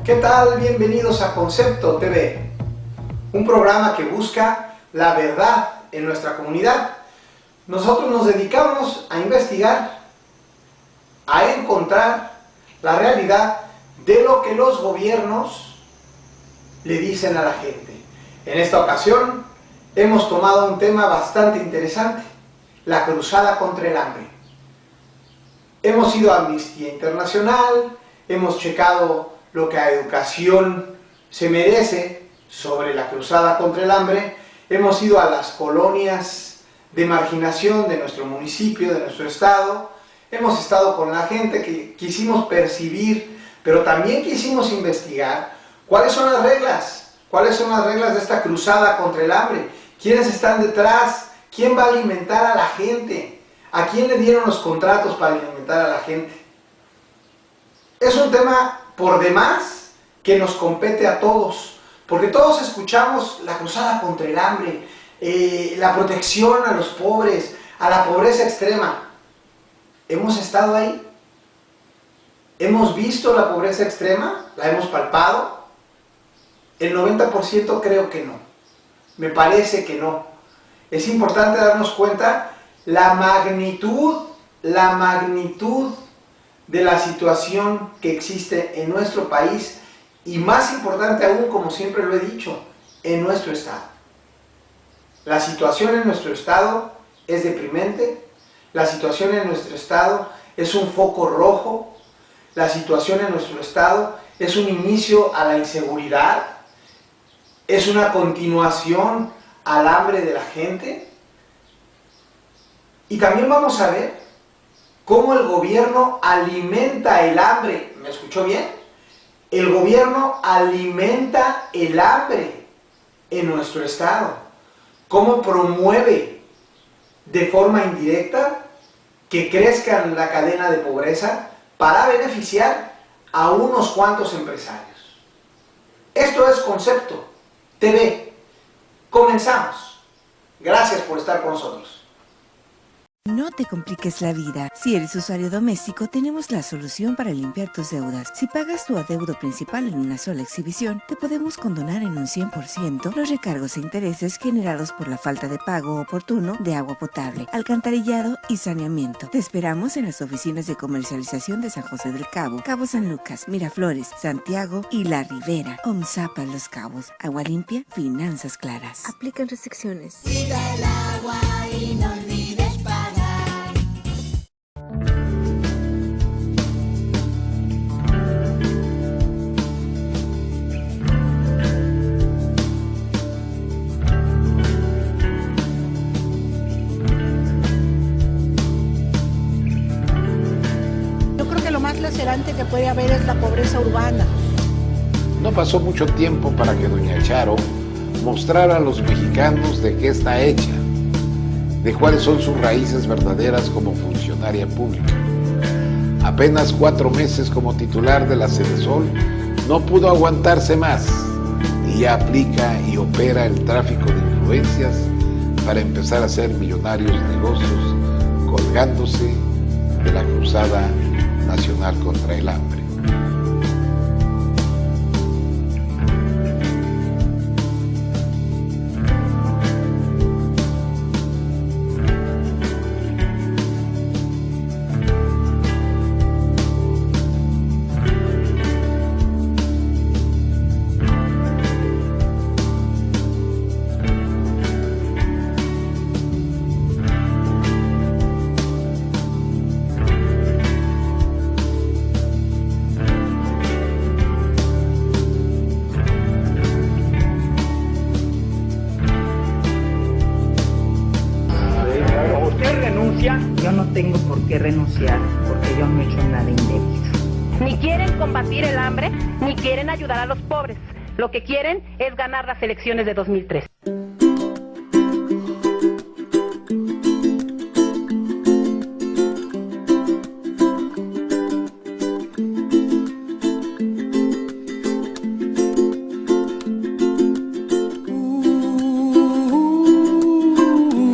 ¿Qué tal? Bienvenidos a Concepto TV, un programa que busca la verdad en nuestra comunidad. Nosotros nos dedicamos a investigar, a encontrar la realidad de lo que los gobiernos le dicen a la gente. En esta ocasión hemos tomado un tema bastante interesante, la cruzada contra el hambre. Hemos ido a Amnistía Internacional, hemos checado lo que a educación se merece sobre la cruzada contra el hambre, hemos ido a las colonias de marginación de nuestro municipio, de nuestro estado, hemos estado con la gente que quisimos percibir, pero también quisimos investigar cuáles son las reglas de esta cruzada contra el hambre, quiénes están detrás, quién va a alimentar a la gente, a quién le dieron los contratos para alimentar a la gente. Es un tema por demás que nos compete a todos, porque todos escuchamos la cruzada contra el hambre, la protección a los pobres, a la pobreza extrema. ¿Hemos estado ahí? ¿Hemos visto la pobreza extrema? ¿La hemos palpado? El 90% creo que no. Me parece que no. Es importante darnos cuenta la magnitud de la situación que existe en nuestro país y, más importante aún, como siempre lo he dicho, en nuestro estado. La situación en nuestro estado es deprimente, la situación en nuestro estado es un foco rojo, la situación en nuestro estado es un inicio a la inseguridad, es una continuación al hambre de la gente. Y también vamos a ver cómo el gobierno alimenta el hambre. ¿Me escuchó bien? El gobierno alimenta el hambre en nuestro estado. Cómo promueve de forma indirecta que crezca la cadena de pobreza para beneficiar a unos cuantos empresarios. Esto es Concepto TV. Comenzamos. Gracias por estar con nosotros. No te compliques la vida. Si eres usuario doméstico, tenemos la solución para limpiar tus deudas. Si pagas tu adeudo principal en una sola exhibición, te podemos condonar en un 100% los recargos e intereses generados por la falta de pago oportuno de agua potable, alcantarillado y saneamiento. Te esperamos en las oficinas de comercialización de San José del Cabo, Cabo San Lucas, Miraflores, Santiago y La Ribera. OMSAPA Los Cabos. Agua limpia, finanzas claras. Aplican restricciones. Cuida el agua y no olvides pagar. Lo más lacerante que puede haber es la pobreza urbana. No pasó mucho tiempo para que doña Charo mostrara a los mexicanos de qué está hecha, de cuáles son sus raíces verdaderas como funcionaria pública. Apenas 4 meses como titular de la Sedesol, no pudo aguantarse más y ya aplica y opera el tráfico de influencias para empezar a hacer millonarios negocios colgándose de la cruzada nacional contra el hambre. Yo no tengo por qué renunciar, porque yo no he hecho nada indebido. Ni quieren combatir el hambre, ni quieren ayudar a los pobres. Lo que quieren es ganar las elecciones de 2003.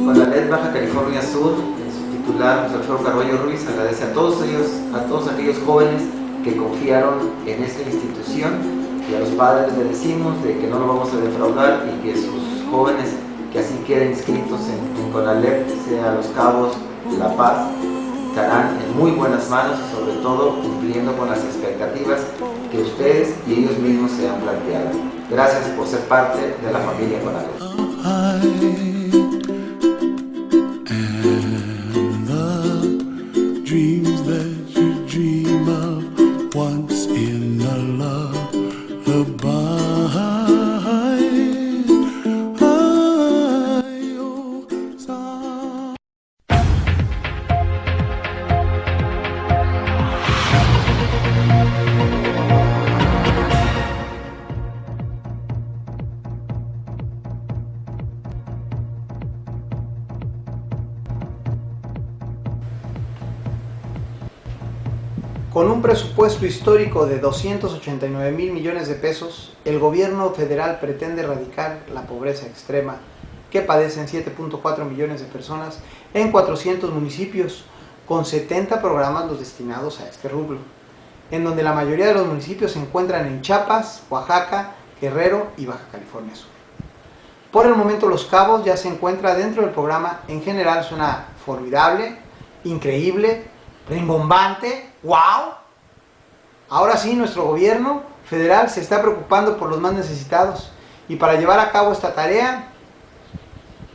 Con la LED Baja California Sur, su titular, Alfredo Carballo Ruiz, agradece a todos aquellos jóvenes que confiaron en esta institución Y a los padres les decimos de que no lo vamos a defraudar y que sus jóvenes que así queden inscritos en CONALEP, sea Los Cabos, La Paz, estarán en muy buenas manos y sobre todo cumpliendo con las expectativas que ustedes y ellos mismos se han planteado. Gracias por ser parte de la familia CONALEP. Con un presupuesto histórico de 289,000 millones de pesos, el gobierno federal pretende erradicar la pobreza extrema que padecen 7.4 millones de personas en 400 municipios, con 70 programas los destinados a este rubro, en donde la mayoría de los municipios se encuentran en Chiapas, Oaxaca, Guerrero y Baja California Sur. Por el momento Los Cabos ya se encuentra dentro del programa. En general suena formidable, increíble, rimbombante, ¡wow! Ahora sí, nuestro gobierno federal se está preocupando por los más necesitados, y para llevar a cabo esta tarea,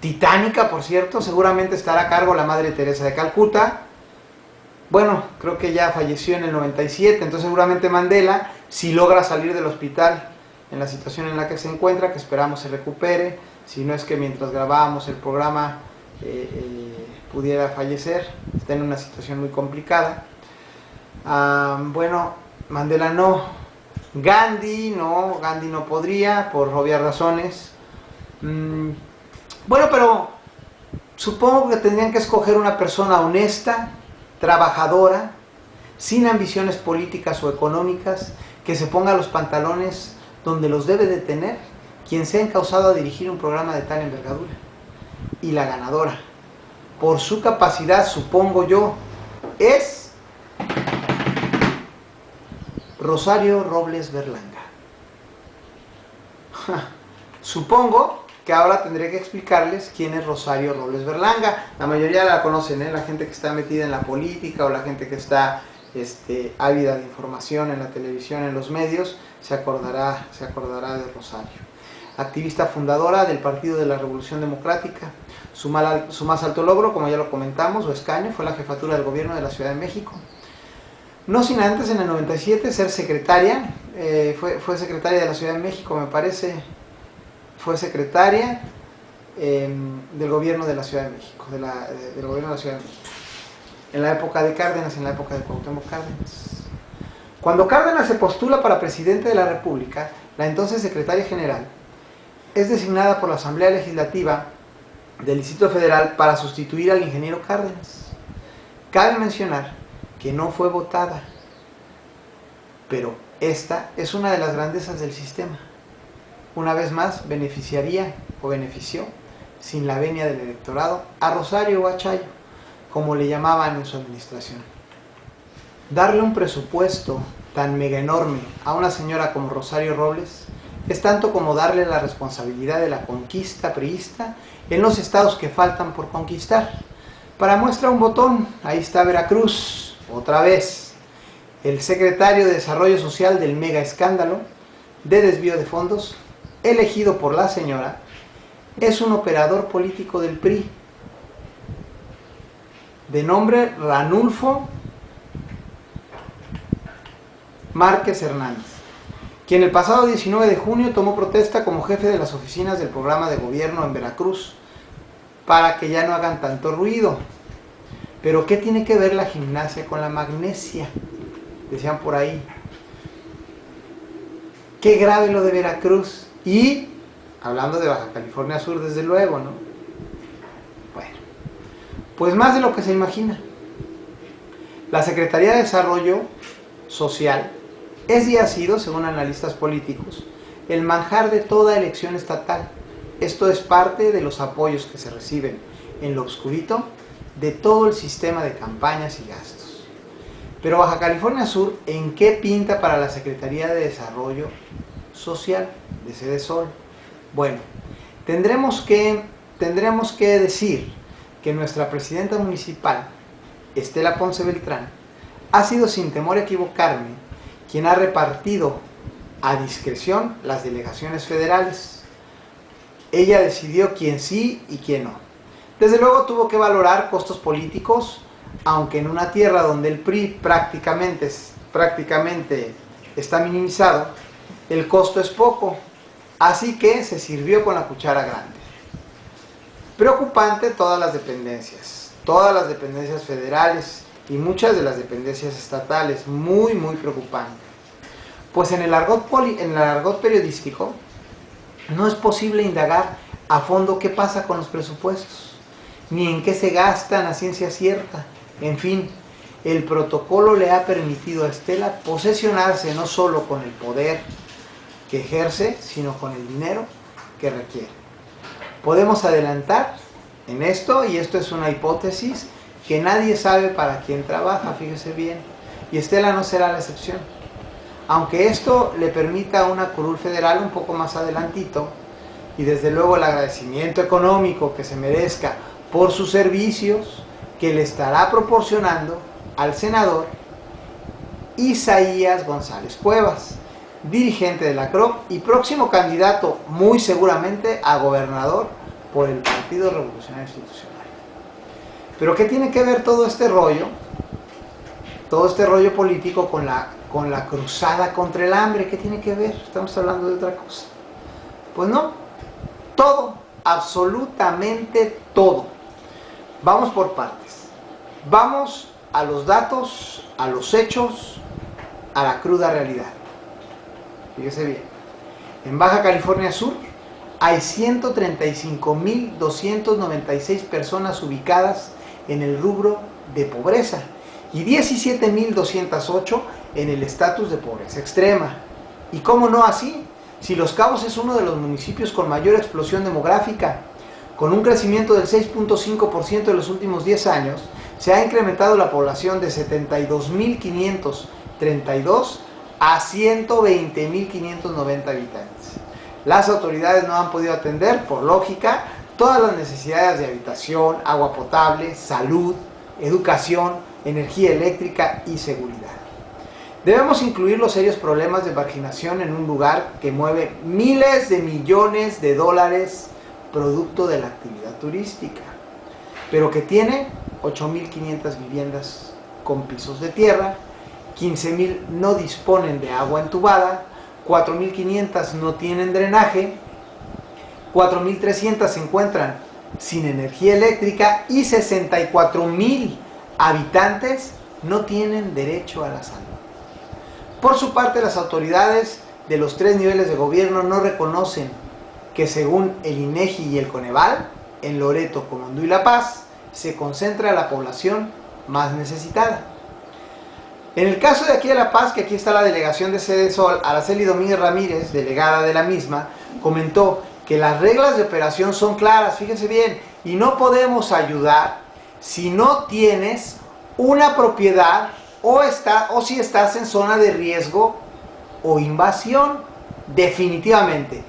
titánica por cierto, seguramente estará a cargo la Madre Teresa de Calcuta. Bueno, creo que ya falleció en el 97, entonces seguramente Mandela, si logra salir del hospital en la situación en la que se encuentra, que esperamos se recupere, si no es que mientras grabábamos el programa pudiera fallecer, está en una situación muy complicada. Bueno, Mandela no, Gandhi no podría, por obvias razones. Bueno, pero supongo que tendrían que escoger una persona honesta, trabajadora, sin ambiciones políticas o económicas, que se ponga los pantalones donde los debe de tener quien sea encausado a dirigir un programa de tal envergadura. Y la ganadora, por su capacidad, supongo yo, es Rosario Robles Berlanga. Supongo que ahora tendré que explicarles quién es Rosario Robles Berlanga. La mayoría la conocen, la gente que está metida en la política o la gente que está ávida de información en la televisión, en los medios, se acordará de Rosario. Activista fundadora del Partido de la Revolución Democrática. Su más alto logro, como ya lo comentamos, o escaño, fue la jefatura del gobierno de la Ciudad de México. No sin antes, en el 97, ser secretaria, fue secretaria de la Ciudad de México, me parece, fue secretaria del gobierno de la Ciudad de México, del gobierno de la Ciudad de México, en la época de Cárdenas, en la época de Cuauhtémoc Cárdenas. Cuando Cárdenas se postula para presidente de la República, la entonces secretaria general es designada por la Asamblea Legislativa del Distrito Federal para sustituir al ingeniero Cárdenas. Cabe mencionar que no fue votada, pero esta es una de las grandezas del sistema. Una vez más benefició, sin la venia del electorado, a Rosario o a Chayo, como le llamaban en su administración. Darle un presupuesto tan mega enorme a una señora como Rosario Robles es tanto como darle la responsabilidad de la conquista priista en los estados que faltan por conquistar. Para muestra un botón, ahí está Veracruz, otra vez. El secretario de Desarrollo Social del mega escándalo de desvío de fondos, elegido por la señora, es un operador político del PRI, de nombre Ranulfo Márquez Hernández, quien el pasado 19 de junio tomó protesta como jefe de las oficinas del programa de gobierno en Veracruz, para que ya no hagan tanto ruido. Pero ¿qué tiene que ver la gimnasia con la magnesia? Decían por ahí. Qué grave lo de Veracruz. Y, hablando de Baja California Sur, desde luego, ¿no? Bueno, pues más de lo que se imagina. La Secretaría de Desarrollo Social es y ha sido, según analistas políticos, el manjar de toda elección estatal. Esto es parte de los apoyos que se reciben en lo oscurito de todo el sistema de campañas y gastos. Pero Baja California Sur, ¿en qué pinta para la Secretaría de Desarrollo social de Sedesol. Bueno, tendremos que decir que nuestra presidenta municipal, Estela Ponce Beltrán, ha sido, sin temor a equivocarme, quien ha repartido a discreción las delegaciones federales. Ella decidió quién sí y quién no. Desde luego tuvo que valorar costos políticos, aunque en una tierra donde el PRI prácticamente está minimizado, el costo es poco, así que se sirvió con la cuchara grande. Preocupante todas las dependencias federales y muchas de las dependencias estatales, muy preocupante. Pues en el argot periodístico no es posible indagar a fondo qué pasa con los presupuestos, ni en qué se gastan a ciencia cierta. En fin, el protocolo le ha permitido a Estela posesionarse no solo con el poder que ejerce, sino con el dinero que requiere. Podemos adelantar en esto, y esto es una hipótesis, que nadie sabe para quién trabaja, fíjese bien, y Estela no será la excepción. Aunque esto le permita una curul federal un poco más adelantito, y desde luego el agradecimiento económico que se merezca por sus servicios, que le estará proporcionando al senador Isaías González Cuevas, dirigente de la CROP y próximo candidato muy seguramente a gobernador por el Partido Revolucionario Institucional. Pero ¿qué tiene que ver todo este rollo político con la cruzada contra el hambre? ¿Qué tiene que ver? Estamos hablando de otra cosa. Pues no, todo, absolutamente todo. Vamos por partes. Vamos a los datos, a los hechos, a la cruda realidad. Fíjese bien. En Baja California Sur hay 135.296 personas ubicadas en el rubro de pobreza y 17.208 en el estatus de pobreza extrema. ¿Y cómo no así? Si Los Cabos es uno de los municipios con mayor explosión demográfica, con un crecimiento del 6.5% en los últimos 10 años, se ha incrementado la población de 72.532 a 120.590 habitantes. Las autoridades no han podido atender, por lógica, todas las necesidades de habitación, agua potable, salud, educación, energía eléctrica y seguridad. Debemos incluir los serios problemas de marginación en un lugar que mueve miles de millones de dólares producto de la actividad turística, pero que tiene 8.500 viviendas con pisos de tierra, 15.000 no disponen de agua entubada, 4.500 no tienen drenaje, 4.300 se encuentran sin energía eléctrica y 64.000 habitantes no tienen derecho a la salud. Por su parte, las autoridades de los 3 niveles de gobierno no reconocen que, según el INEGI y el Coneval, en Loreto, Comondú y La Paz se concentra la población más necesitada. En el caso de aquí de La Paz, que aquí está la delegación de Sedesol, Araceli Domínguez Ramírez, delegada de la misma, comentó que las reglas de operación son claras, fíjense bien, y no podemos ayudar si no tienes una propiedad o si estás en zona de riesgo o invasión, definitivamente.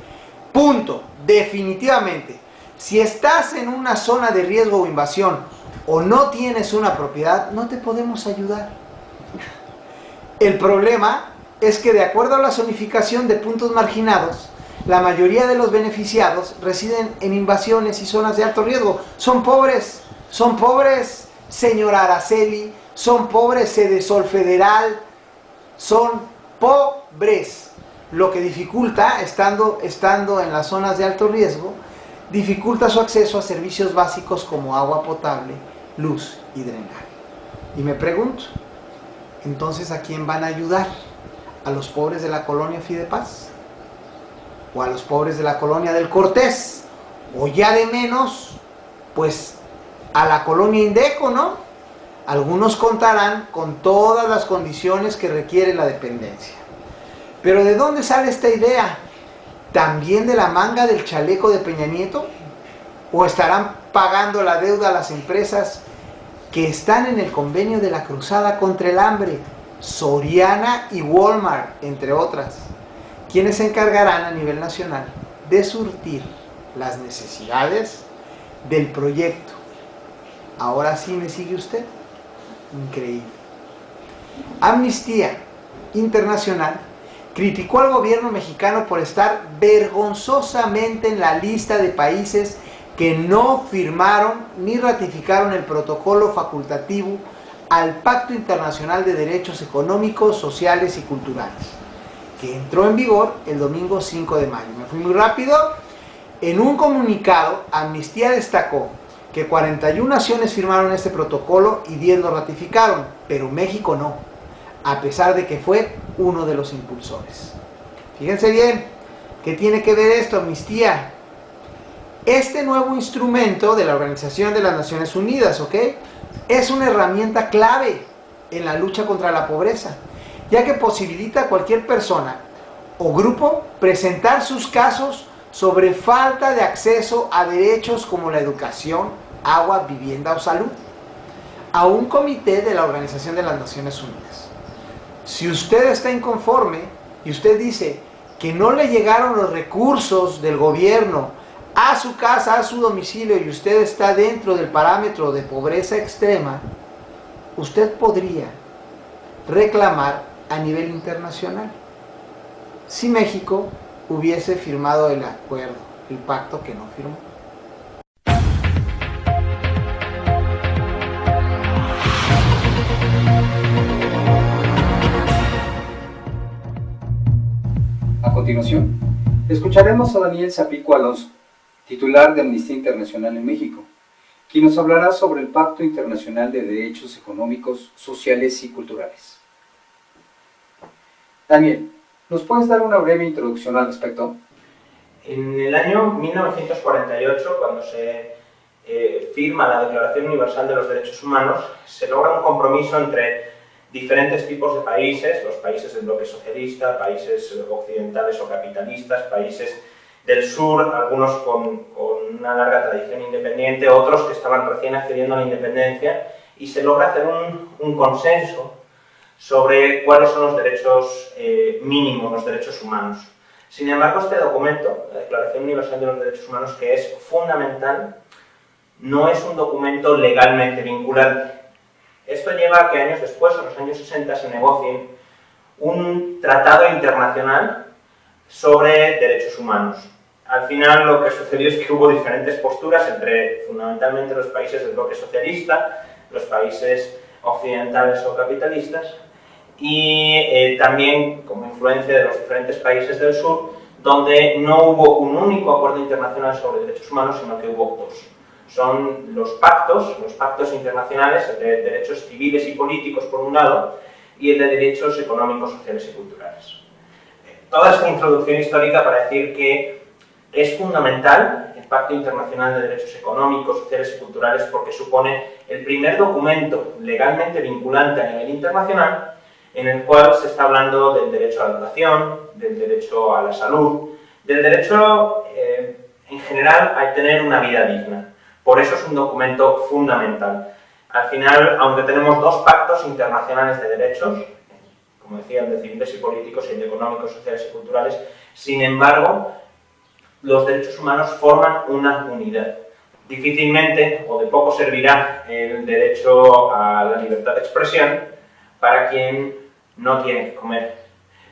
Punto, definitivamente. Si estás en una zona de riesgo o invasión o no tienes una propiedad, no te podemos ayudar. El problema es que, de acuerdo a la zonificación de puntos marginados, la mayoría de los beneficiados residen en invasiones y zonas de alto riesgo. Son pobres, señora Araceli, son pobres Sedesol Federal, son pobres. Lo que dificulta, estando en las zonas de alto riesgo, dificulta su acceso a servicios básicos como agua potable, luz y drenaje. Y me pregunto, entonces, ¿a quién van a ayudar? ¿A los pobres de la colonia Fidepaz? ¿O a los pobres de la colonia del Cortés? O ya de menos, pues a la colonia Indeco, ¿no? Algunos contarán con todas las condiciones que requiere la dependencia. Pero ¿de dónde sale esta idea? ¿También de la manga del chaleco de Peña Nieto? ¿O estarán pagando la deuda a las empresas que están en el convenio de la cruzada contra el hambre? Soriana y Walmart, entre otras, quienes se encargarán a nivel nacional de surtir las necesidades del proyecto. Ahora sí me sigue usted. Increíble. Amnistía Internacional criticó al gobierno mexicano por estar vergonzosamente en la lista de países que no firmaron ni ratificaron el protocolo facultativo al Pacto Internacional de Derechos Económicos, Sociales y Culturales, que entró en vigor el domingo 5 de mayo. Me fui muy rápido. En un comunicado, Amnistía destacó que 41 naciones firmaron este protocolo y 10 lo ratificaron, pero México no, a pesar de que fue uno de los impulsores. Fíjense bien, ¿qué tiene que ver esto, Amnistía? Este nuevo instrumento de la Organización de las Naciones Unidas, ¿ok?, es una herramienta clave en la lucha contra la pobreza, ya que posibilita a cualquier persona o grupo presentar sus casos sobre falta de acceso a derechos como la educación, agua, vivienda o salud, a un comité de la Organización de las Naciones Unidas. Si usted está inconforme y usted dice que no le llegaron los recursos del gobierno a su casa, a su domicilio, y usted está dentro del parámetro de pobreza extrema, usted podría reclamar a nivel internacional si México hubiese firmado el acuerdo, el pacto que no firmó. A continuación, escucharemos a Daniel Zapico Alonso, titular de Amnistía Internacional en México, quien nos hablará sobre el Pacto Internacional de Derechos Económicos, Sociales y Culturales. Daniel, ¿nos puedes dar una breve introducción al respecto? En el año 1948, cuando se firma la Declaración Universal de los Derechos Humanos, se logra un compromiso entre diferentes tipos de países, los países del bloque socialista, países occidentales o capitalistas, países del sur, algunos con una larga tradición independiente, otros que estaban recién accediendo a la independencia, y se logra hacer un consenso sobre cuáles son los derechos mínimos, los derechos humanos. Sin embargo, este documento, la Declaración Universal de los Derechos Humanos, que es fundamental, no es un documento legalmente vinculante. Esto lleva a que años después, en los años 60, se negocie un tratado internacional sobre derechos humanos. Al final lo que sucedió es que hubo diferentes posturas entre fundamentalmente los países del bloque socialista, los países occidentales o capitalistas, y también como influencia de los diferentes países del sur, donde no hubo un único acuerdo internacional sobre derechos humanos, sino que hubo dos. Son los pactos internacionales, el de derechos civiles y políticos por un lado, y el de derechos económicos, sociales y culturales. Toda esta introducción histórica para decir que es fundamental el Pacto Internacional de Derechos Económicos, Sociales y Culturales porque supone el primer documento legalmente vinculante a nivel internacional en el cual se está hablando del derecho a la educación, del derecho a la salud, del derecho en general a tener una vida digna. Por eso es un documento fundamental. Al final, aunque tenemos dos pactos internacionales de derechos, como decía, el de civiles y políticos y el de económicos, sociales y culturales, sin embargo, los derechos humanos forman una unidad. Difícilmente o de poco servirá el derecho a la libertad de expresión para quien no tiene que comer.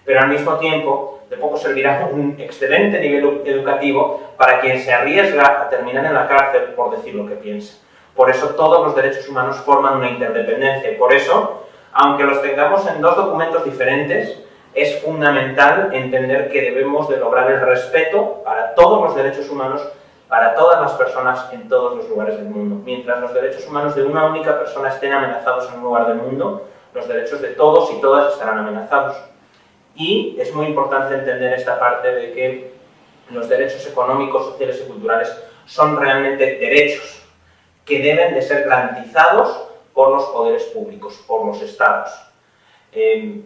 Pero al mismo tiempo, de poco servirá un excelente nivel educativo para quien se arriesga a terminar en la cárcel por decir lo que piensa. Por eso todos los derechos humanos forman una interdependencia y por eso, aunque los tengamos en dos documentos diferentes, es fundamental entender que debemos de lograr el respeto para todos los derechos humanos, para todas las personas en todos los lugares del mundo. Mientras los derechos humanos de una única persona estén amenazados en un lugar del mundo, los derechos de todos y todas estarán amenazados. Y es muy importante entender esta parte de que los derechos económicos, sociales y culturales son realmente derechos que deben de ser garantizados por los poderes públicos, por los estados.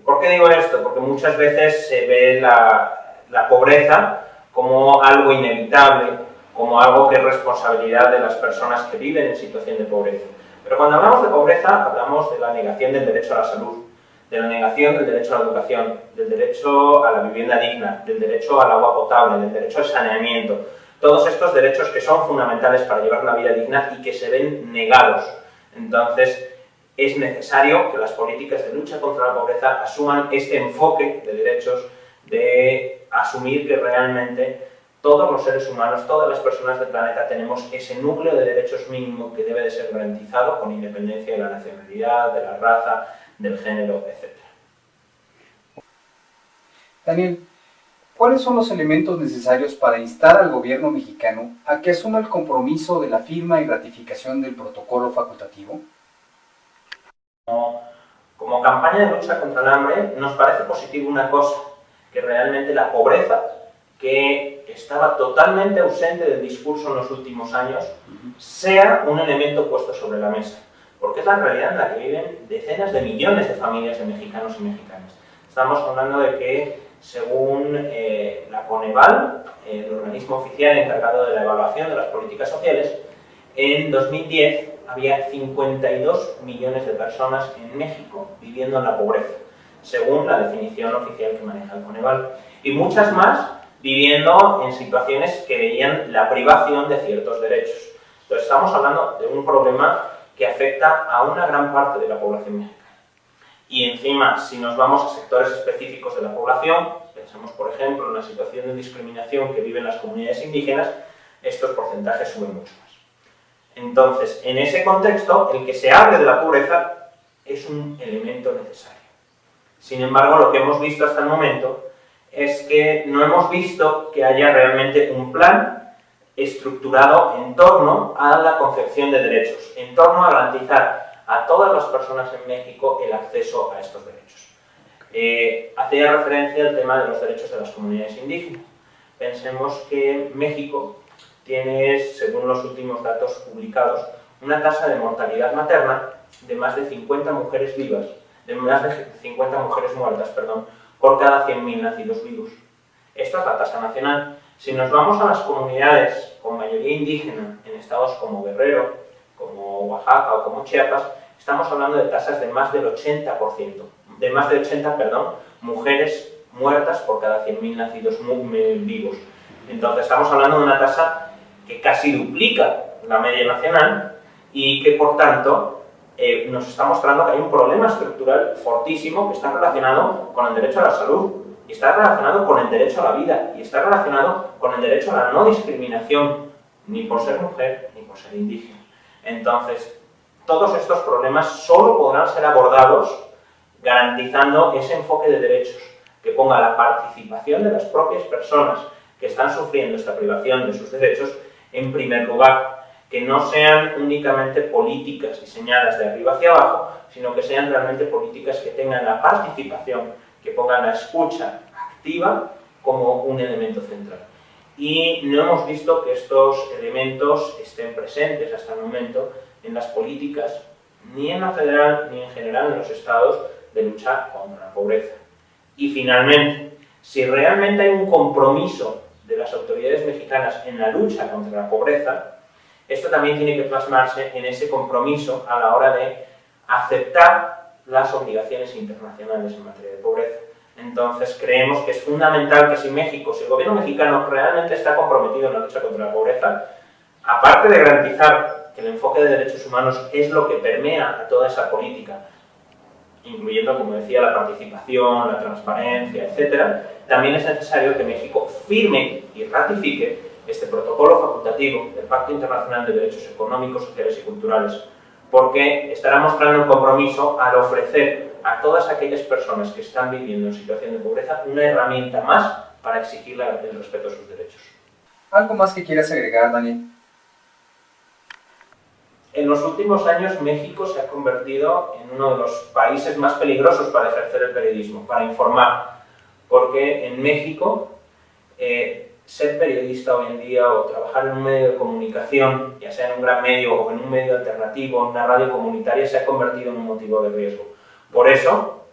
¿Por qué digo esto? Porque muchas veces se ve la pobreza como algo inevitable, como algo que es responsabilidad de las personas que viven en situación de pobreza. Pero cuando hablamos de pobreza, hablamos de la negación del derecho a la salud, de la negación del derecho a la educación, del derecho a la vivienda digna, del derecho al agua potable, del derecho al saneamiento. Todos estos derechos que son fundamentales para llevar una vida digna y que se ven negados. Entonces, es necesario que las políticas de lucha contra la pobreza asuman este enfoque de derechos, de asumir que realmente todos los seres humanos, todas las personas del planeta tenemos ese núcleo de derechos mínimo que debe de ser garantizado con independencia de la nacionalidad, de la raza, del género, etc. Daniel, ¿cuáles son los elementos necesarios para instar al gobierno mexicano a que asuma el compromiso de la firma y ratificación del protocolo facultativo? Como campaña de lucha contra el hambre, nos parece positivo una cosa, que realmente la pobreza, que estaba totalmente ausente del discurso en los últimos años, sea un elemento puesto sobre la mesa, porque es la realidad en la que viven decenas de millones de familias de mexicanos y mexicanas. Estamos hablando de que, según la Coneval, el organismo oficial encargado de la evaluación de las políticas sociales, en 2010 había 52 millones de personas en México viviendo en la pobreza, según la definición oficial que maneja el Coneval, y muchas más viviendo en situaciones que veían la privación de ciertos derechos. Entonces estamos hablando de un problema que afecta a una gran parte de la población mexicana. Y encima, si nos vamos a sectores específicos de la población, pensemos por ejemplo en la situación de discriminación que viven las comunidades indígenas, estos porcentajes suben mucho más. Entonces, en ese contexto, el que se hable de la pobreza es un elemento necesario. Sin embargo, lo que hemos visto hasta el momento es que no hemos visto que haya realmente un plan estructurado en torno a la concepción de derechos, en torno a garantizar a todas las personas en México el acceso a estos derechos. Hacía referencia al tema de los derechos de las comunidades indígenas. Pensemos que México tiene, según los últimos datos publicados, una tasa de mortalidad materna de más de 50 mujeres vivas, de más de 50 mujeres muertas, perdón, por cada 100.000 nacidos vivos. Esta es la tasa nacional. Si nos vamos a las comunidades con mayoría indígena en estados como Guerrero, como Oaxaca o como Chiapas, estamos hablando de tasas de más del 80%, de más de 80, mujeres muertas por cada 100.000 nacidos vivos. Entonces estamos hablando de una tasa que casi duplica la media nacional y que por tanto nos está mostrando que hay un problema estructural fortísimo que está relacionado con el derecho a la salud, y está relacionado con el derecho a la vida, y está relacionado con el derecho a la no discriminación, ni por ser mujer ni por ser indígena. Entonces, todos estos problemas solo podrán ser abordados garantizando ese enfoque de derechos que ponga la participación de las propias personas que están sufriendo esta privación de sus derechos en primer lugar, que no sean únicamente políticas diseñadas de arriba hacia abajo, sino que sean realmente políticas que tengan la participación, que pongan la escucha activa como un elemento central. Y no hemos visto que estos elementos estén presentes hasta el momento en las políticas, ni en la federal ni en general en los estados, de lucha contra la pobreza. Y finalmente, si realmente hay un compromiso de las autoridades mexicanas en la lucha contra la pobreza, esto también tiene que plasmarse en ese compromiso a la hora de aceptar las obligaciones internacionales en materia de pobreza. Entonces creemos que es fundamental que si el gobierno mexicano realmente está comprometido en la lucha contra la pobreza, aparte de garantizar que el enfoque de derechos humanos es lo que permea a toda esa política, incluyendo, como decía, la participación, la transparencia, etc., también es necesario que México firme y ratifique este protocolo facultativo del Pacto Internacional de Derechos Económicos, Sociales y Culturales, porque estará mostrando un compromiso al ofrecer a todas aquellas personas que están viviendo en situación de pobreza una herramienta más para exigir el respeto a sus derechos. ¿Algo más que quieras agregar, Daniel? En los últimos años, México se ha convertido en uno de los países más peligrosos para ejercer el periodismo, para informar, porque en México ser periodista hoy en día o trabajar en un medio de comunicación, ya sea en un gran medio o en un medio alternativo, en una radio comunitaria, se ha convertido en un motivo de riesgo. Por eso,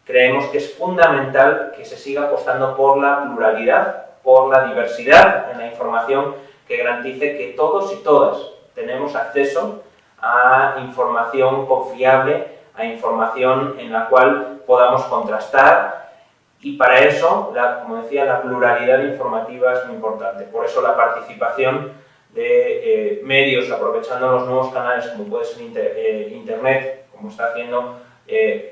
creemos que es fundamental que se siga apostando por la pluralidad, por la diversidad en la información, que garantice que todos y todas tenemos acceso a información confiable, a información en la cual podamos contrastar, y para eso, como decía, la pluralidad informativa es muy importante. Por eso la participación de medios aprovechando los nuevos canales como puede ser Internet, como está haciendo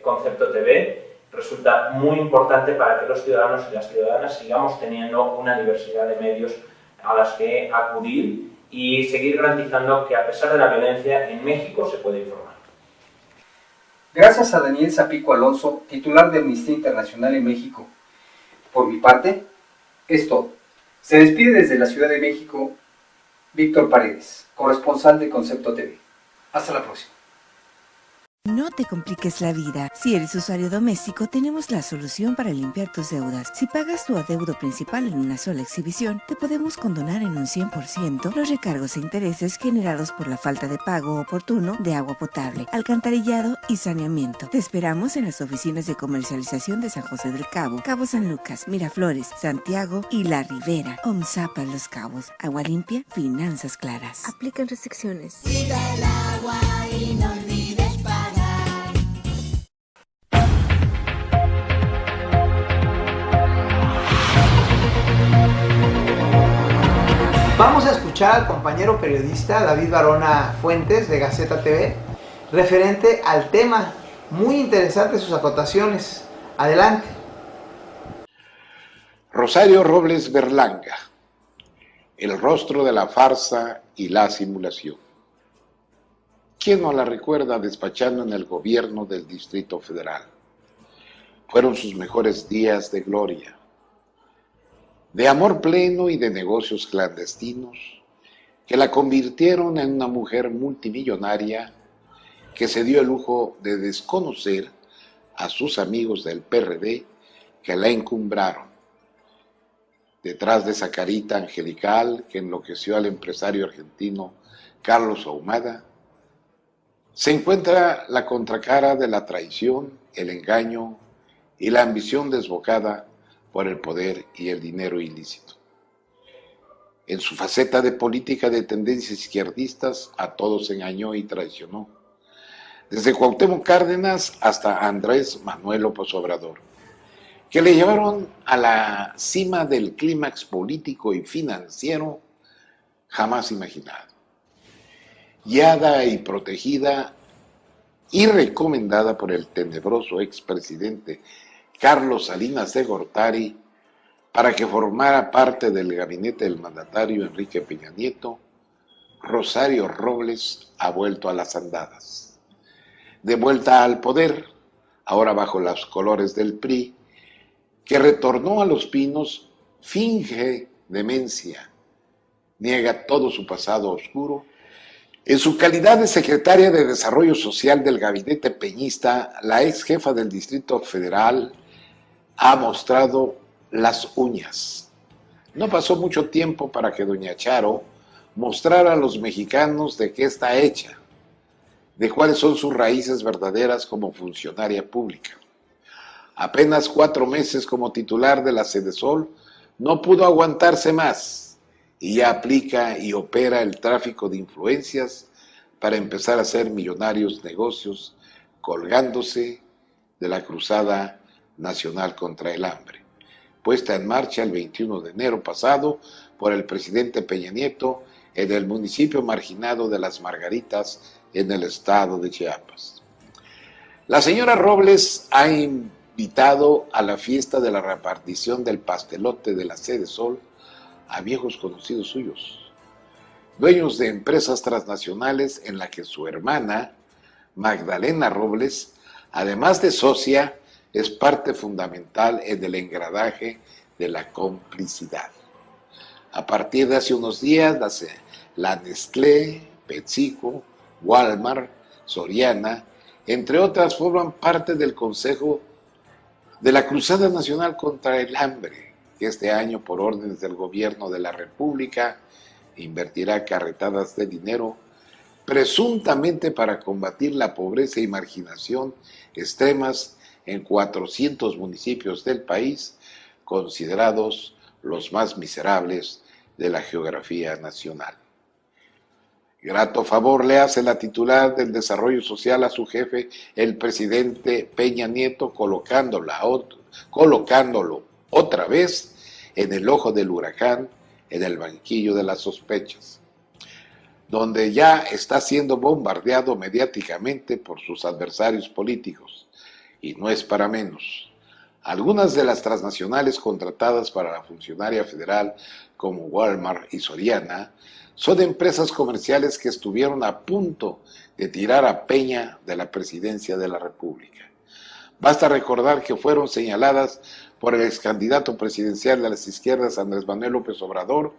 Concepto TV, resulta muy importante para que los ciudadanos y las ciudadanas sigamos teniendo una diversidad de medios a las que acudir y seguir garantizando que a pesar de la violencia en México se puede informar. Gracias a Daniel Zapico Alonso, titular de Amnistía Internacional en México. Por mi parte, es todo. Se despide desde la Ciudad de México Víctor Paredes, corresponsal de Concepto TV. Hasta la próxima. No te compliques la vida. Si eres usuario doméstico, tenemos la solución para limpiar tus deudas. Si pagas tu adeudo principal en una sola exhibición, te podemos condonar en un 100% los recargos e intereses generados por la falta de pago oportuno de agua potable, alcantarillado y saneamiento. Te esperamos en las oficinas de comercialización de San José del Cabo, Cabo San Lucas, Miraflores, Santiago y La Ribera. OMSAPA Los Cabos. Agua limpia, finanzas claras. Aplican restricciones. Cuida el agua y no olvides pagar. Vamos a escuchar al compañero periodista David Barona Fuentes de Gaceta TV referente al tema. Muy interesante sus acotaciones. Adelante. Rosario Robles Berlanga, el rostro de la farsa y la simulación. ¿Quién no la recuerda despachando en el gobierno del Distrito Federal? Fueron sus mejores días de gloria, de amor pleno y de negocios clandestinos que la convirtieron en una mujer multimillonaria que se dio el lujo de desconocer a sus amigos del PRD que la encumbraron. Detrás de esa carita angelical que enloqueció al empresario argentino Carlos Ahumada, se encuentra la contracara de la traición, el engaño y la ambición desbocada por el poder y el dinero ilícito. En su faceta de política de tendencias izquierdistas, a todos engañó y traicionó, desde Cuauhtémoc Cárdenas hasta Andrés Manuel López Obrador, que le llevaron a la cima del clímax político y financiero jamás imaginado. Guiada y protegida y recomendada por el tenebroso expresidente Carlos Salinas de Gortari para que formara parte del gabinete del mandatario Enrique Peña Nieto, Rosario Robles ha vuelto a las andadas. De vuelta al poder, ahora bajo los colores del PRI, que retornó a Los Pinos, finge demencia, niega todo su pasado oscuro. En su calidad de secretaria de Desarrollo Social del gabinete peñista, la ex jefa del Distrito Federal ha mostrado las uñas. No pasó mucho tiempo para que doña Charo mostrara a los mexicanos de qué está hecha, de cuáles son sus raíces verdaderas como funcionaria pública. Apenas 4 meses como titular de la Sedesol, no pudo aguantarse más y ya aplica y opera el tráfico de influencias para empezar a hacer millonarios negocios colgándose de la cruzada nacional contra el hambre, puesta en marcha el 21 de enero pasado por el presidente Peña Nieto en el municipio marginado de Las Margaritas en el estado de Chiapas. La señora Robles ha invitado a la fiesta de la repartición del pastelote de la Sedesol a viejos conocidos suyos, dueños de empresas transnacionales en la que su hermana, Magdalena Robles, además de socia, es parte fundamental en el engranaje de la complicidad. A partir de hace unos días, la Nestlé, PepsiCo, Walmart, Soriana, entre otras, forman parte del Consejo de la Cruzada Nacional contra el Hambre, que este año, por órdenes del Gobierno de la República, invertirá carretadas de dinero presuntamente para combatir la pobreza y marginación extremas en 400 municipios del país, considerados los más miserables de la geografía nacional. Grato favor le hace la titular del Desarrollo Social a su jefe, el presidente Peña Nieto, colocándolo otra vez en el ojo del huracán, en el banquillo de las sospechas, donde ya está siendo bombardeado mediáticamente por sus adversarios políticos, y no es para menos. Algunas de las transnacionales contratadas para la funcionaria federal, como Walmart y Soriana, son empresas comerciales que estuvieron a punto de tirar a Peña de la presidencia de la República. Basta recordar que fueron señaladas por el ex candidato presidencial de las izquierdas, Andrés Manuel López Obrador,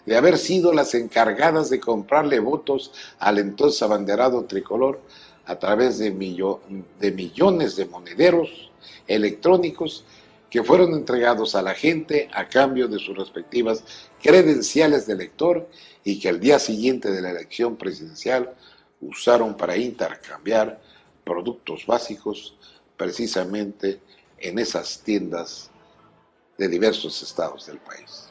de haber sido las encargadas de comprarle votos al entonces abanderado tricolor a través de millones de monederos electrónicos que fueron entregados a la gente a cambio de sus respectivas credenciales de elector y que al día siguiente de la elección presidencial usaron para intercambiar productos básicos precisamente en esas tiendas de diversos estados del país.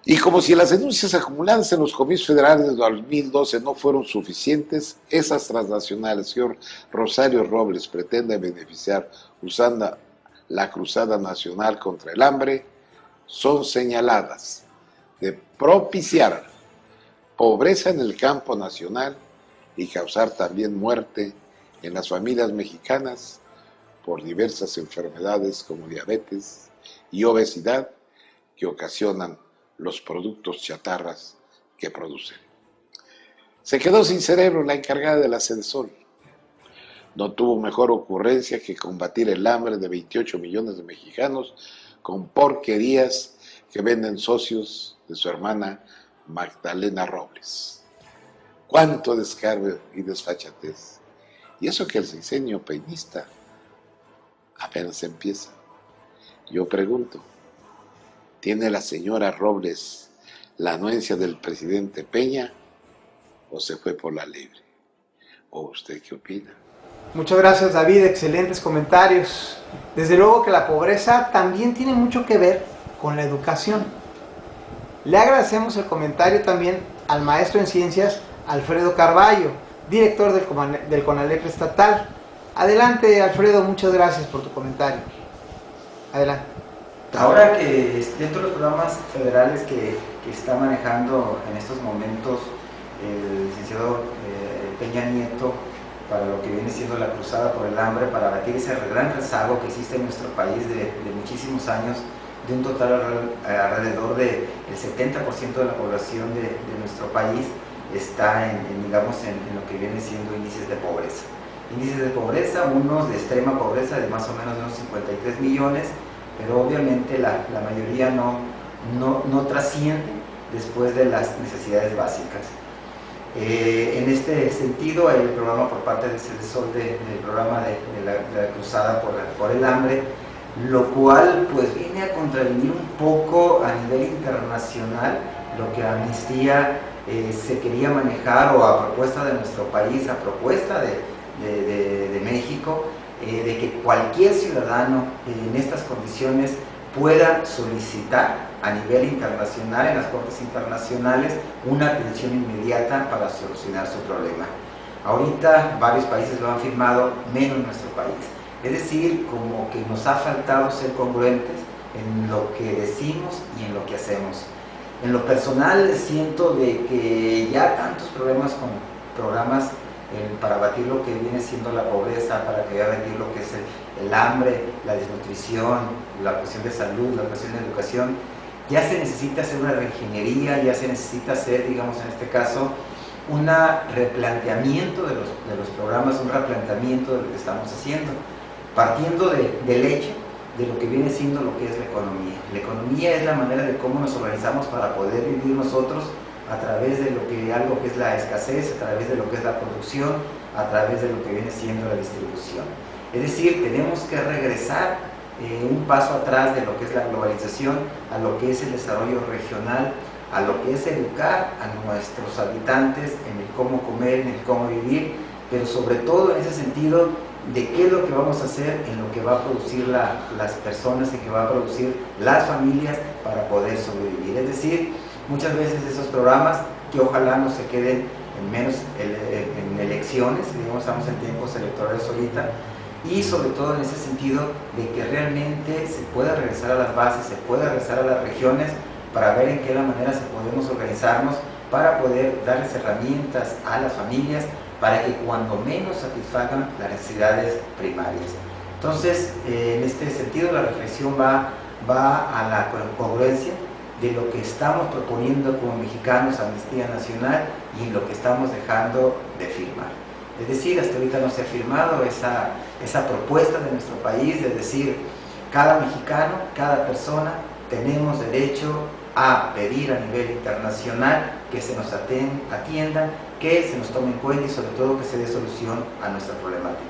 Y como si las denuncias acumuladas en los comicios federales de 2012 no fueron suficientes, esas transnacionales, señor Rosario Robles, pretende beneficiar usando la Cruzada Nacional contra el Hambre, son señaladas de propiciar pobreza en el campo nacional y causar también muerte en las familias mexicanas por diversas enfermedades como diabetes y obesidad que ocasionan los productos chatarras que producen. Se quedó sin cerebro la encargada de la Sedesol. No tuvo mejor ocurrencia que combatir el hambre de 28 millones de mexicanos con porquerías que venden socios de su hermana Magdalena Robles. ¡Cuánto descaro y desfachatez! Y eso que el sexenio peñista apenas empieza. Yo pregunto, ¿tiene la señora Robles la anuencia del presidente Peña o se fue por la libre? ¿O usted qué opina? Muchas gracias, David, excelentes comentarios. Desde luego que la pobreza también tiene mucho que ver con la educación. Le agradecemos el comentario también al maestro en ciencias Alfredo Carballo, director del CONALEP estatal. Adelante, Alfredo, muchas gracias por tu comentario. Adelante. Ahora que dentro de los programas federales que está manejando en estos momentos el licenciado Peña Nieto para lo que viene siendo la cruzada por el hambre, para abatir ese gran rezago que existe en nuestro país de muchísimos años, de un total alrededor del 70% de la población de nuestro país está en lo que viene siendo índices de pobreza. Índices de pobreza, unos de extrema pobreza de más o menos de unos 53 millones, pero obviamente la mayoría no trasciende después de las necesidades básicas. En este sentido, el programa por parte del Sedesol del programa de la cruzada por el hambre, lo cual pues viene a contravenir un poco a nivel internacional lo que Amnistía se quería manejar, o a propuesta de nuestro país, a propuesta de México, de que cualquier ciudadano en estas condiciones pueda solicitar a nivel internacional, en las cortes internacionales, una atención inmediata para solucionar su problema. Ahorita varios países lo han firmado, menos nuestro país. Es decir, como que nos ha faltado ser congruentes en lo que decimos y en lo que hacemos. En lo personal siento de que ya tantos problemas con programas para abatir lo que viene siendo la pobreza, para abatir lo que es el hambre, la desnutrición, la cuestión de salud, la cuestión de educación, ya se necesita hacer una reingeniería, ya se necesita hacer, digamos en este caso, un replanteamiento de los programas, un replanteamiento de lo que estamos haciendo, partiendo del hecho de lo que viene siendo lo que es la economía. La economía es la manera de cómo nos organizamos para poder vivir nosotros a través de algo que es la escasez, a través de lo que es la producción, a través de lo que viene siendo la distribución. Es decir, tenemos que regresar un paso atrás de lo que es la globalización, a lo que es el desarrollo regional, a lo que es educar a nuestros habitantes en el cómo comer, en el cómo vivir, pero sobre todo en ese sentido de qué es lo que vamos a hacer en lo que va a producir las personas y que va a producir las familias para poder sobrevivir. Es decir, muchas veces esos programas que ojalá no se queden en elecciones, digamos, estamos en tiempos electorales ahorita, y sobre todo en ese sentido de que realmente se pueda regresar a las bases, se pueda regresar a las regiones para ver en qué manera se podemos organizarnos para poder darles herramientas a las familias para que cuando menos satisfagan las necesidades primarias. Entonces, en este sentido, la reflexión va a la congruencia de lo que estamos proponiendo como mexicanos, Amnistía Nacional, y lo que estamos dejando de firmar. Es decir, hasta ahorita no se ha firmado esa propuesta de nuestro país, de decir, cada mexicano, cada persona, tenemos derecho a pedir a nivel internacional que se nos atienda, que se nos tome en cuenta y sobre todo que se dé solución a nuestra problemática.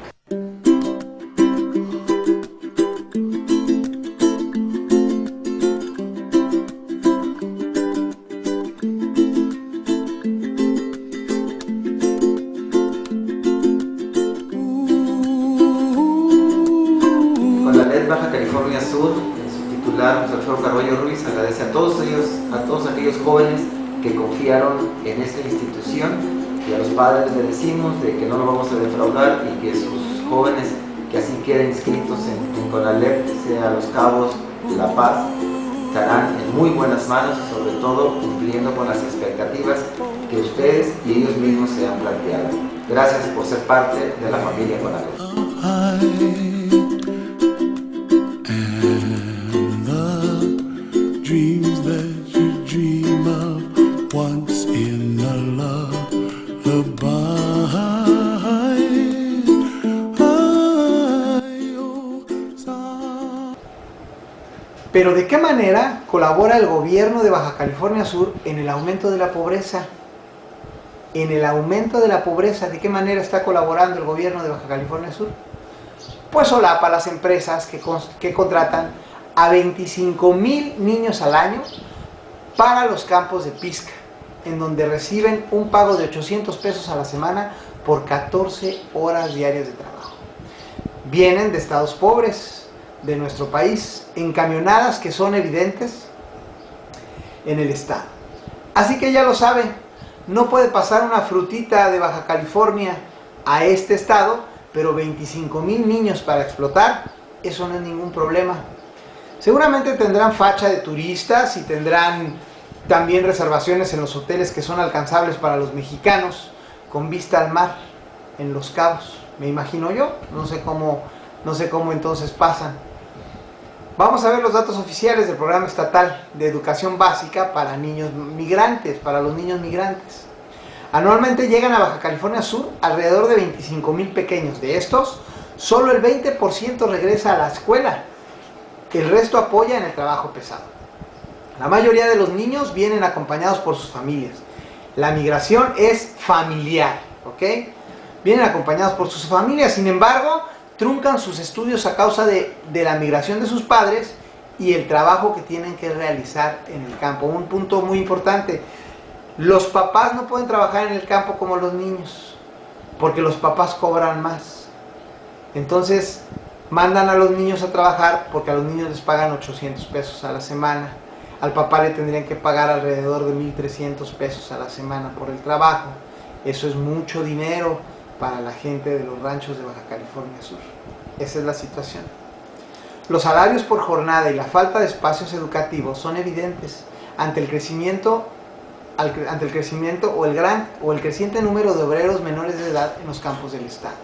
Con la LED Baja California Sur, su titular, José Alfredo Carballo Ruiz, agradece a todos aquellos jóvenes que confiaron en esta institución, y a los padres les decimos de que no nos vamos a defraudar y que sus jóvenes que así queden inscritos en CONALEP, sea Los Cabos, La Paz, estarán en muy buenas manos y sobre todo cumpliendo con las expectativas que ustedes y ellos mismos se han planteado. Gracias por ser parte de la familia CONALEP. Pero ¿de qué manera colabora el gobierno de Baja California Sur en el aumento de la pobreza? En el aumento de la pobreza, ¿de qué manera está colaborando el gobierno de Baja California Sur? Pues solapa las empresas que contratan a 25,000 niños al año para los campos de Pisca, en donde reciben un pago de 800 pesos a la semana por 14 horas diarias de trabajo. Vienen de estados pobres de nuestro país, en camionadas que son evidentes en el estado. Así que ya lo saben, no puede pasar una frutita de Baja California a este estado, pero 25,000 niños para explotar, eso no es ningún problema. Seguramente tendrán facha de turistas y tendrán también reservaciones en los hoteles que son alcanzables para los mexicanos, con vista al mar, en Los Cabos, me imagino yo, no sé cómo entonces pasan. Vamos a ver los datos oficiales del Programa Estatal de Educación Básica para niños migrantes, para los niños migrantes. Anualmente llegan a Baja California Sur alrededor de 25,000 pequeños. De estos, solo el 20% regresa a la escuela. El resto apoya en el trabajo pesado. La mayoría de los niños vienen acompañados por sus familias. La migración es familiar, ¿ok? Vienen acompañados por sus familias, sin embargo, truncan sus estudios a causa de la migración de sus padres y el trabajo que tienen que realizar en el campo. Un punto muy importante, los papás no pueden trabajar en el campo como los niños, porque los papás cobran más. Entonces, mandan a los niños a trabajar porque a los niños les pagan 800 pesos a la semana. Al papá le tendrían que pagar alrededor de 1,300 pesos a la semana por el trabajo. Eso es mucho dinero para la gente de los ranchos de Baja California Sur. Esa es la situación. Los salarios por jornada y la falta de espacios educativos son evidentes ante el crecimiento o el creciente número de obreros menores de edad en los campos del estado.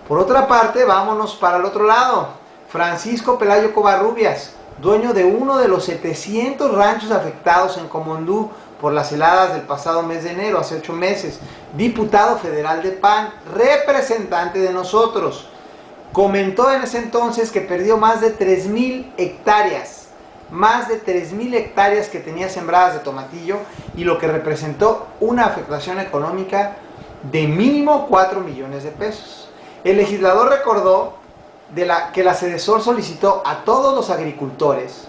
Por otra parte, vámonos para el otro lado. Francisco Pelayo Covarrubias, dueño de uno de los 700 ranchos afectados en Comondú por las heladas del pasado mes de enero, hace 8 meses, diputado federal de PAN, representante de nosotros, comentó en ese entonces que perdió más de 3,000 hectáreas, que tenía sembradas de tomatillo, y lo que representó una afectación económica de mínimo 4 millones de pesos. El legislador recordó que la Sedesor solicitó a todos los agricultores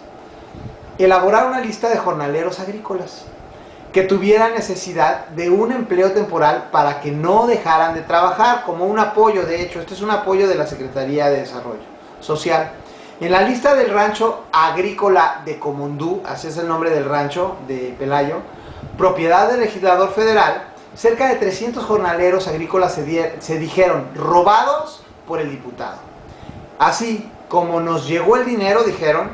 elaborar una lista de jornaleros agrícolas que tuvieran necesidad de un empleo temporal para que no dejaran de trabajar, como un apoyo. De hecho, este es un apoyo de la Secretaría de Desarrollo Social. En la lista del rancho agrícola de Comondú, así es el nombre del rancho de Pelayo, propiedad del legislador federal, cerca de 300 jornaleros agrícolas se dijeron robados por el diputado. Así como nos llegó el dinero, dijeron,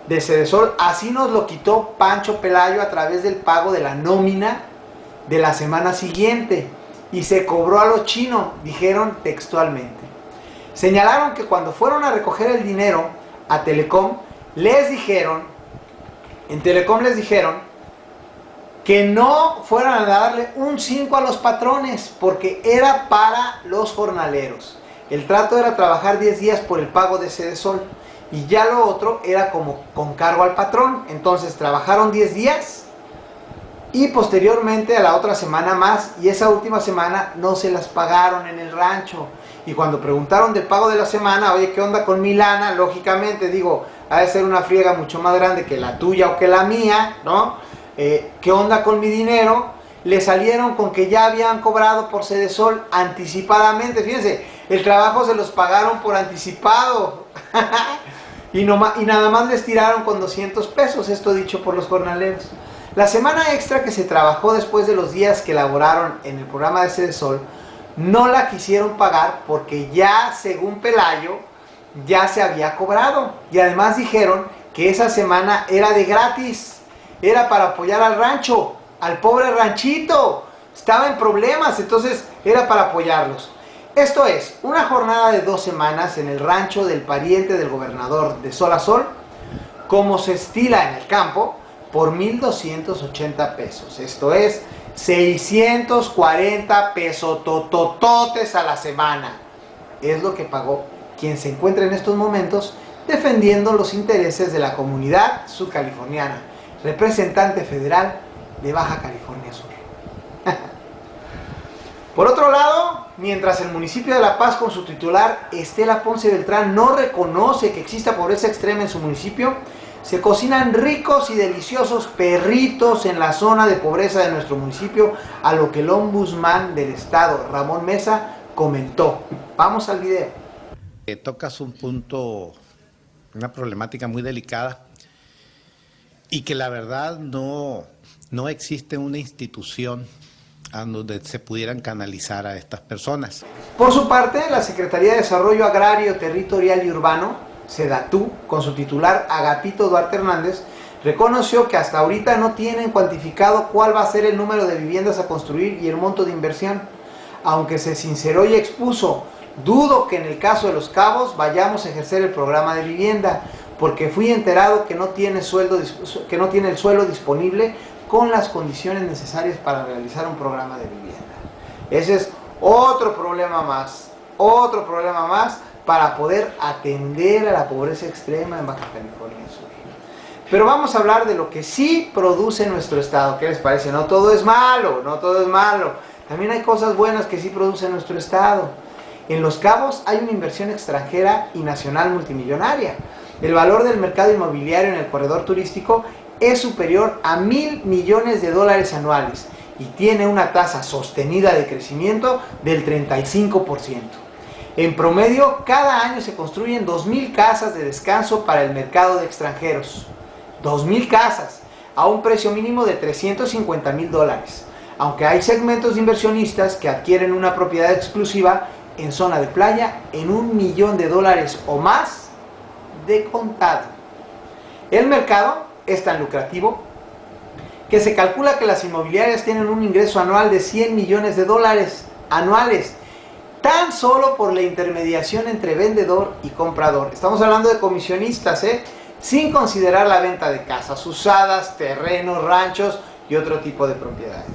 de Sedesol, así nos lo quitó Pancho Pelayo a través del pago de la nómina de la semana siguiente y se cobró a lo chino, dijeron textualmente. Señalaron que cuando fueron a recoger el dinero a Telecom, en Telecom les dijeron que no fueran a darle un 5 a los patrones porque era para los jornaleros. El trato era trabajar 10 días por el pago de Sedesol y ya lo otro era como con cargo al patrón. Entonces trabajaron 10 días y posteriormente a la otra semana más, y esa última semana no se las pagaron en el rancho. Y cuando preguntaron del pago de la semana, oye, ¿qué onda con mi lana? Lógicamente, digo, ha de ser una friega mucho más grande que la tuya o que la mía, ¿no? ¿Qué onda con mi dinero? Le salieron con que ya habían cobrado por Sedesol anticipadamente. Fíjense, el trabajo se los pagaron por anticipado. y nada más les tiraron con 200 pesos, esto dicho por los jornaleros. La semana extra que se trabajó después de los días que laboraron en el programa de Sedesol, no la quisieron pagar porque ya, según Pelayo, ya se había cobrado. Y además dijeron que esa semana era de gratis, era para apoyar al rancho, al pobre ranchito. Estaba en problemas, entonces era para apoyarlos. Esto es, una jornada de 2 semanas en el rancho del pariente del gobernador de Sol a Sol, como se estila en el campo, por 1,280 pesos. Esto es 640 pesos totototes a la semana. Es lo que pagó quien se encuentra en estos momentos defendiendo los intereses de la comunidad sudcaliforniana, representante federal de Baja California Sur. Por otro lado, mientras el municipio de La Paz con su titular Estela Ponce Beltrán no reconoce que exista pobreza extrema en su municipio, se cocinan ricos y deliciosos perritos en la zona de pobreza de nuestro municipio, a lo que el ombudsman del estado, Ramón Mesa, comentó. Vamos al video. Tocas un punto, una problemática muy delicada y que la verdad no existe una institución a donde se pudieran canalizar a estas personas. Por su parte, la Secretaría de Desarrollo Agrario, Territorial y Urbano, SEDATU, con su titular Agapito Duarte Hernández, reconoció que hasta ahorita no tienen cuantificado cuál va a ser el número de viviendas a construir y el monto de inversión, aunque se sinceró y expuso: dudo que en el caso de Los Cabos vayamos a ejercer el programa de vivienda, porque fui enterado que no tiene el suelo disponible con las condiciones necesarias para realizar un programa de vivienda. Ese es otro problema más para poder atender a la pobreza extrema en Baja California Sur. Pero vamos a hablar de lo que sí produce nuestro estado. ¿Qué les parece? No todo es malo, no todo es malo. También hay cosas buenas que sí produce nuestro estado. En Los Cabos hay una inversión extranjera y nacional multimillonaria. El valor del mercado inmobiliario en el corredor turístico es superior a $1,000 millones anuales y tiene una tasa sostenida de crecimiento del 35%. En promedio, cada año se construyen 2,000 casas de descanso para el mercado de extranjeros. 2,000 casas, a un precio mínimo de $350,000. Aunque hay segmentos de inversionistas que adquieren una propiedad exclusiva en zona de playa en $1 millón o más de contado. El mercado es tan lucrativo que se calcula que las inmobiliarias tienen un ingreso anual de $100 millones anuales, tan solo por la intermediación entre vendedor y comprador. Estamos hablando de comisionistas, sin considerar la venta de casas usadas, terrenos, ranchos y otro tipo de propiedades.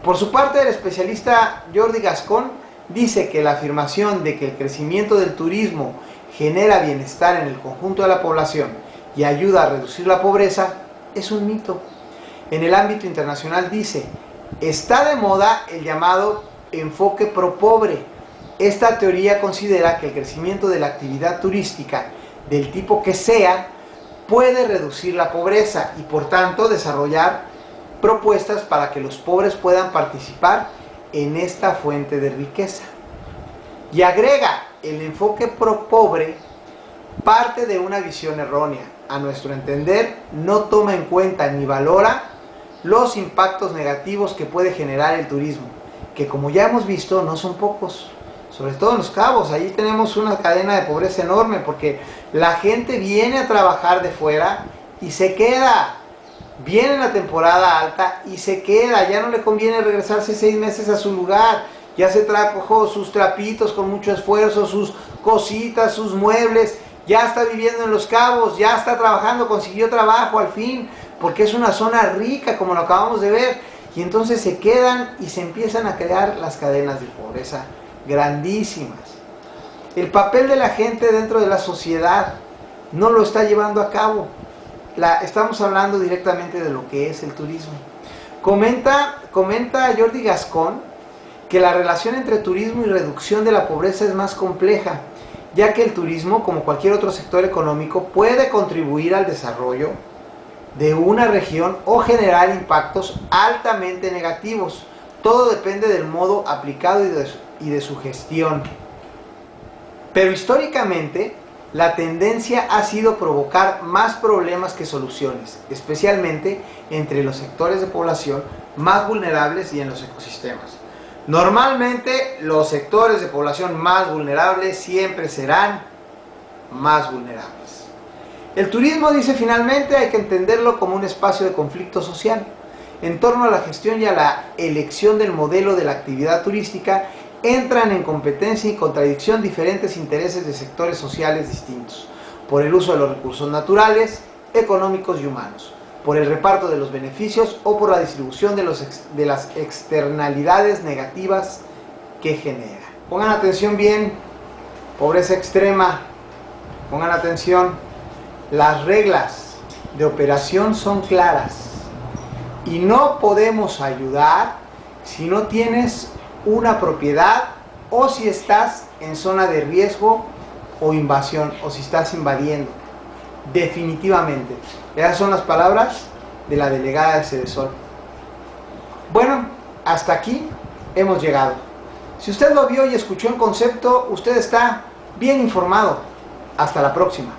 Por su parte, el especialista Jordi Gascón dice que la afirmación de que el crecimiento del turismo genera bienestar en el conjunto de la población y ayuda a reducir la pobreza es un mito. En el ámbito internacional dice, está de moda el llamado enfoque pro pobre. Esta teoría considera que el crecimiento de la actividad turística, del tipo que sea, puede reducir la pobreza y por tanto desarrollar propuestas para que los pobres puedan participar en esta fuente de riqueza. Y agrega, el enfoque pro pobre parte de una visión errónea. A nuestro entender, no toma en cuenta ni valora los impactos negativos que puede generar el turismo, que como ya hemos visto no son pocos, sobre todo en Los Cabos. Allí tenemos una cadena de pobreza enorme porque la gente viene a trabajar de fuera y se queda, viene en la temporada alta y se queda, ya no le conviene regresarse 6 meses a su lugar, ya se trajo sus trapitos con mucho esfuerzo, sus cositas, sus muebles, ya está viviendo en Los Cabos, ya está trabajando, consiguió trabajo al fin, porque es una zona rica como lo acabamos de ver, y entonces se quedan y se empiezan a crear las cadenas de pobreza grandísimas. El papel de la gente dentro de la sociedad no lo está llevando a cabo. Estamos hablando directamente de lo que es el turismo. Comenta Jordi Gascón que la relación entre turismo y reducción de la pobreza es más compleja, ya que el turismo, como cualquier otro sector económico, puede contribuir al desarrollo de una región o generar impactos altamente negativos. Todo depende del modo aplicado y de su gestión. Pero históricamente, la tendencia ha sido provocar más problemas que soluciones, especialmente entre los sectores de población más vulnerables y en los ecosistemas. Normalmente, los sectores de población más vulnerables siempre serán más vulnerables. El turismo, dice finalmente, hay que entenderlo como un espacio de conflicto social. En torno a la gestión y a la elección del modelo de la actividad turística, entran en competencia y contradicción diferentes intereses de sectores sociales distintos, por el uso de los recursos naturales, económicos y humanos, por el reparto de los beneficios o por la distribución de las externalidades negativas que genera. Pongan atención bien, pobreza extrema, pongan atención, las reglas de operación son claras y no podemos ayudar si no tienes una propiedad o si estás en zona de riesgo o invasión o si estás invadiendo. Definitivamente. Esas son las palabras de la delegada de Sedesol. Bueno, hasta aquí hemos llegado. Si usted lo vio y escuchó el concepto, usted está bien informado. Hasta la próxima.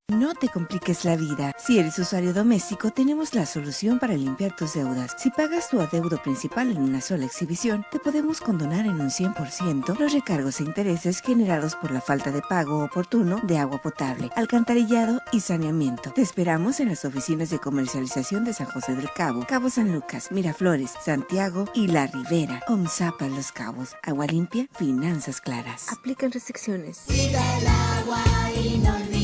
No te compliques la vida. Si eres usuario doméstico, tenemos la solución para limpiar tus deudas. Si pagas tu adeudo principal en una sola exhibición, te podemos condonar en un 100% los recargos e intereses generados por la falta de pago oportuno de agua potable, alcantarillado y saneamiento. Te esperamos en las oficinas de comercialización de San José del Cabo, Cabo San Lucas, Miraflores, Santiago y La Ribera. OMSAPA Los Cabos. Agua limpia, finanzas claras. Aplican restricciones. Cuida el agua y no olvides.